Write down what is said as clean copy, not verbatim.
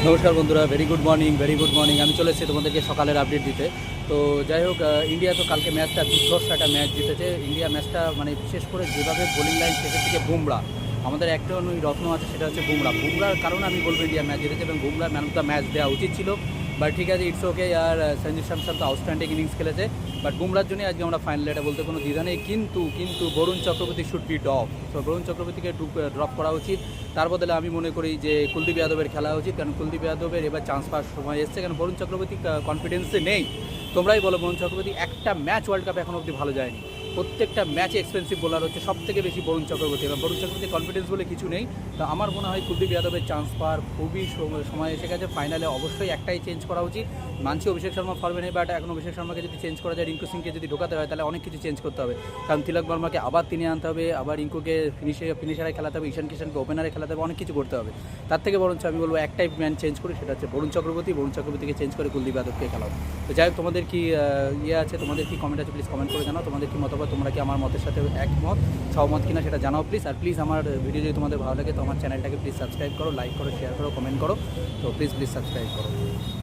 নমস্কার বন্ধুরা, very good morning. আমি চলে এসেছি তোমাদেরকে সকালের আপডেট দিতে। তো যাই হোক, ইন্ডিয়া তো কালকে ম্যাচটা দুর্ধর্ষ একটা ম্যাচ জিতেছে। ইন্ডিয়া ম্যাচটা মানে বিশেষ করে যেভাবে বোলিং লাইন শেষের দিকে বুমরা, আমাদের একটা রত্ন আছে, সেটা হচ্ছে বুমরার কারণে আমি বলবো ইন্ডিয়া ম্যাচ জিতেছে এবং Bumrah man of the match দেওয়া উচিত ছিল। বাট ঠিক আছে, ইটস ওকে। আর সঞ্জু স্যামসন তো আউটস্ট্যান্ডিং ইনিংস খেলেছে, বাট বুমরার জন্যই আজকে আমরা ফাইনালে, এটা বলতে কোনো দ্বিধা নেই। কিন্তু Varun Chakravarthy should be drop. তো বরুণ চক্রবর্তীকে ড্রপ করা উচিত। তার বদলে আমি মনে করি যে কুলদীপ যাদবের খেলা উচিত, কারণ কুলদীপ যাদবের এবার চান্স পাওয়ার সময় এসছে। কারণ বরুণ চক্রবর্তী কনফিডেন্সে নেই। তোমরাই বলো, বরুণ চক্রবর্তী একটা ম্যাচ ওয়ার্ল্ড কাপে এখন অবধি ভালো যায়নি। প্রত্যেকটা ম্যাচে এক্সপেন্সিভ বোলার হচ্ছে সব থেকে বেশি বরুণ চক্রবর্তী, এবং বরুণ চক্রবর্তীর কনফিডেন্স বলে কিছু নেই। তো আমার মনে হয় কুলদীপ যাদবের চান্স পাওয়ার খুবই সময় এসে গেছে। ফাইনালে অবশ্যই একটাই চেঞ্জ করা উচিত। মানছি অভিষেক শর্মা ফর্মে নেই, বাট এখন অভিষেক শর্মাকে যদি চেঞ্জ করা যায়, রিঙ্কু সিংকে যদি ঢোকাতে হয়, তাহলে অনেক কিছু চেঞ্জ করতে হবে। কারণ তিলক বর্মাকে আবার তিনি আনতে হবে, আবার রিঙ্কুকে ফিনিশারে খেলাতে হবে, ঈশান কিষানকে ওপেনারে খেলাতে হবে, অনেক কিছু করতে হবে। তার থেকে বরঞ্চ আমি বলবো একটাই ম্যান চেঞ্জ করি, সেটা হচ্ছে বরুণ চক্রবর্তীকে চেঞ্জ করে কুলদীপ যাদবকে খেলাও। তো যাই হোক, তোমাদের কি আছে, তোমাদের কি কমেন্ট আছে, প্লিজ কমেন্ট করে জানাও। তোমাদের কি মতামত, তোমরা কি আমার মতের সাথে একমত, সহমত কিনা সেটা জানাও প্লিজ। আর প্লিজ আমার ভিডিও যদি তোমাদের ভালো লাগে, তো আমার চ্যানেলটাকে প্লিজ সাবস্ক্রাইব করো, লাইক করো, শেয়ার করো, কমেন্ট করো। তো প্লিজ সাবস্ক্রাইব করো।